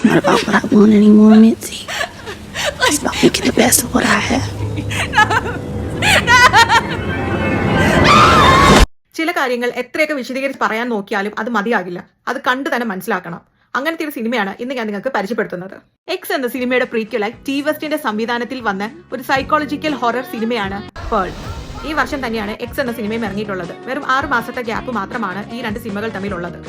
not about what I want anymore, Mitzi. It's about making the best of what I have. ചില കാര്യങ്ങൾ എത്രയൊക്കെ വിശദീകരിച്ച് പറയാൻ നോക്കിയാലും അത് മതിയാകില്ല. അത് കണ്ടു തന്നെ മനസ്സിലാക്കണം. അങ്ങനത്തെ ഒരു സിനിമയാണ് ഇന്ന് ഞാൻ നിങ്ങൾക്ക് പരിചയപ്പെടുത്തുന്നത്. എക്സ് എന്ന സിനിമയുടെ പ്രീക്വലായി ടി വെസ്റ്റിന്റെ സംവിധാനത്തിൽ വന്ന ഒരു സൈക്കോളജിക്കൽ ഹൊറർ സിനിമയാണ് പേൾ. ഈ വർഷം തന്നെയാണ് എക്സ് എന്ന സിനിമയും ഇറങ്ങിയിട്ടുള്ളത്. വെറും 6 മാസത്തെ ഗ്യാപ്പ് മാത്രമാണ് ഈ 2 സിനിമകൾ തമ്മിലുള്ളത്.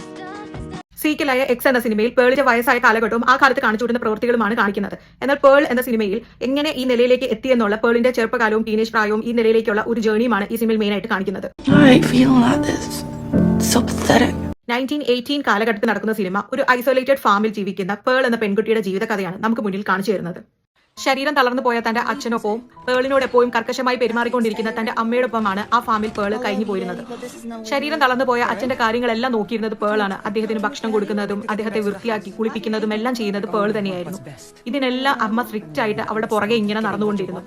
സീക്വലായ എക്സ് എന്ന സിനിമയിൽ പേളിന്റെ വയസ്സായ കാലഘട്ടവും ആ കാലത്ത് കാണിച്ചുവിടുന്ന പ്രവൃത്തികളുമാണ് കാണിക്കുന്നത്. എന്നാൽ പേൾ എന്ന സിനിമയിൽ എങ്ങനെ ഈ നിലയിലേക്ക് എത്തിയെന്നുള്ള പേളിന്റെ ചെറുപ്പകാലവും ടീനേജ് പ്രായവും ഈ നിലയിലേക്കുള്ള ഒരു ജേണിയുമാണ് ഈ സിനിമയിൽ മെയിൻ ആയിട്ട് കാണിക്കുന്നത്. 1918 കാലഘട്ടത്തിൽ നടക്കുന്ന സിനിമ ഒരു ഐസൊലേറ്റഡ് ഫാമിൽ ജീവിക്കുന്ന പേൾ എന്ന പെൺകുട്ടിയുടെ ജീവിത കഥയാണ് നമുക്ക് മുന്നിൽ കാണിച്ചു തരുന്നത്. ശരീരം തളർന്നു പോയ തന്റെ അച്ഛനൊപ്പവും പേളിനോട് എപ്പോഴും കർക്കശമായി പെരുമാറിക്കൊണ്ടിരിക്കുന്ന തന്റെ അമ്മയോടൊപ്പമാണ് ആ ഫാമിൽ പേൾ കഴിഞ്ഞു പോയിരുന്നത്. ശരീരം തളർന്നു പോയ അച്ഛന്റെ കാര്യങ്ങളെല്ലാം നോക്കിയിരുന്നത് പേളാണ്. അദ്ദേഹത്തിന് ഭക്ഷണം കൊടുക്കുന്നതും അദ്ദേഹത്തെ വൃത്തിയാക്കി കുളിപ്പിക്കുന്നതും എല്ലാം ചെയ്യുന്നത് പേൾ തന്നെയായിരുന്നു. ഇതിനെല്ലാം അമ്മ സ്ട്രിക്റ്റ് ആയിട്ട് അവിടെ പുറകെ ഇങ്ങനെ നടന്നുകൊണ്ടിരുന്നു.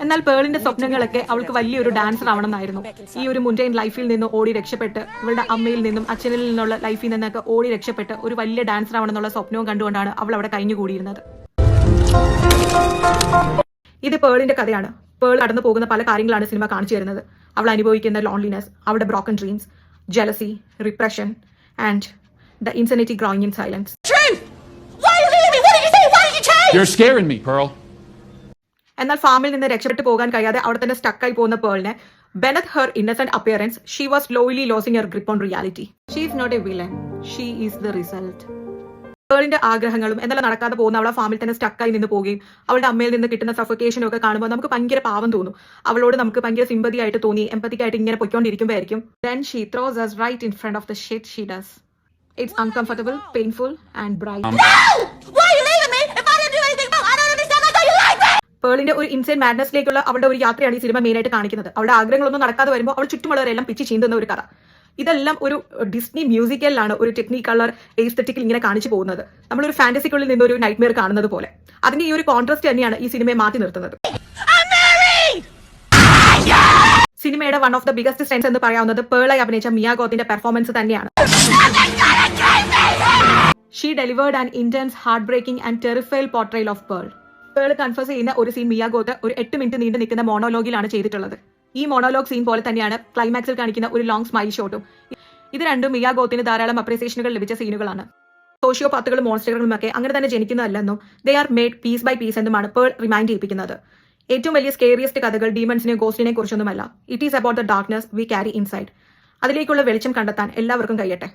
എന്നാൽ പേളിന്റെ സ്വപ്നങ്ങളൊക്കെ അവൾക്ക് വലിയൊരു ഡാൻസർ ആവണമെന്നായിരുന്നു. ഈ ഒരു മുൻഡൈൻ ലൈഫിൽ നിന്ന് ഓടി രക്ഷപ്പെട്ട് ഇവളുടെ അമ്മയിൽ നിന്നും അച്ഛനിൽ നിന്നുള്ള ലൈഫിൽ നിന്നൊക്കെ ഓടി രക്ഷപ്പെട്ട് ഒരു വലിയ ഡാൻസർ ആവണമെന്നുള്ള സ്വപ്നവും കണ്ടുകൊണ്ടാണ് അവൾ അവിടെ കഴിഞ്ഞുകൂടിയിരുന്നത്. ഇത് പേളിന്റെ കഥയാണ്. പേൾ കടന്നു പോകുന്ന പല കാര്യങ്ങളാണ് സിനിമ കാണിച്ചു തരുന്നത്. അവൾ അനുഭവിക്കുന്ന ലോൺലിനെസ്, അവളുടെ broken dreams, jealousy, repression and the insanity growing in silence. എന്നാൽ ഫാമിൽ നിന്ന് രക്ഷപ്പെട്ടു പോകാൻ കഴിയാതെ അവിടെ തന്നെ സ്റ്റക്കായി പോകുന്ന പേളിനെ beneath her innocent appearance, she was slowly losing her grip on reality. She is not a villain. She is the result. പേളിന്റെ ആഗ്രഹങ്ങളും എന്തെല്ലാം നടക്കാതെ പോകുന്ന അവളെ ഫാമിൽ തന്നെ സ്റ്റക്കായി നിന്ന് പോവുകയും അവളുടെ അമ്മയിൽ നിന്ന് കിട്ടുന്ന സഫോക്കേഷനും ഒക്കെ കാണുമ്പോൾ നമുക്ക് ഭയങ്കര പാവം തോന്നും. അവളോട് നമുക്ക് ഭയങ്കര സിമ്പതി ആയിട്ട് തോന്നി, എമ്പത്തിക് ആയിട്ട് ഇങ്ങനെ പൊയ്ക്കൊണ്ടിരിക്കുമ്പോഴായിരിക്കും then she throws us right in front of the shit she does. It's uncomfortable, painful and bright. No! Why are you leaving me? If I didn't do anything wrong, I don't understand how you like me. പേളിന്റെ ഒരു insane മാഡ്നസിലേക്കുള്ള അവളുടെ ഒരു യാത്രയാണ് ഈ cinema main ആയിട്ട് കാണിക്കുന്നത്. അവളുടെ ആഗ്രഹങ്ങളൊന്നും നടക്കാതെ വരുമ്പോൾ അവൾ ചുറ്റുമുള്ളവരെല്ലാം പിച്ച് ചീന്തുന്ന ഒരു കഥ. ഇതെല്ലാം ഒരു ഡിസ്നി മ്യൂസിക്കലിലാണ് ഒരു ടെക്നിക്കലർ എസ്തെറ്റിക്കിൽ ഇങ്ങനെ കാണിച്ചു പോകുന്നത്. നമ്മളൊരു ഫാന്റസിക്കുള്ളിൽ നിന്ന് ഒരു നൈറ്റ് മെയർ കാണുന്നത് പോലെ. അതിന്റെ ഈ ഒരു കോൺട്രാസ്റ്റ് തന്നെയാണ് ഈ സിനിമയെ മാറ്റി നിർത്തുന്നത്. സിനിമയുടെ one of the biggest strengths എന്ന് പറയാവുന്നത് പേളായി അഭിനയിച്ച മിയ ഗോത്തിന്റെ പെർഫോമൻസ് തന്നെയാണ്. She delivered an intense heartbreaking and terrifying portrayal of Pearl. Pearl confess ചെയ്യുന്ന ഒരു സീൻ മിയ ഗോത്ത് ഒരു 8 മിനിറ്റ് നീണ്ടു നിൽക്കുന്ന മോണോലോഗിലാണ് ചെയ്തിട്ടുള്ളത്. ഈ മോണോലോഗ് സീൻ പോലെ തന്നെയാണ് ക്ലൈമാക്സിൽ കാണിക്കുന്ന ഒരു ലോങ് സ്മൈൽ ഷോട്ടും. ഇത് രണ്ടും മിയ ഗോത്തിന് ധാരാളം അപ്രീസിയേഷനുകൾ ലഭിച്ച സീനുകളാണ്. സോഷ്യോപാത്തുകളും മോൺസ്റ്ററുകളും ഒക്കെ അങ്ങനെ തന്നെ ജനിക്കുന്നതല്ലെന്നും they are made piece by piece എന്നുമാണ് പേൾ റിമൈൻഡ് ചെയ്യിപ്പിക്കുന്നത്. ഏറ്റവും വലിയ സ്കേറിയസ്റ്റ് കഥകൾ ഡീമൺസിനെയും ഗോസ്റ്റിനെയും കുറിച്ചൊന്നുമല്ല. It is about the darkness we carry inside. അതിലേക്കുള്ള വെളിച്ചം കണ്ടെത്താൻ എല്ലാവർക്കും കഴിയട്ടെ.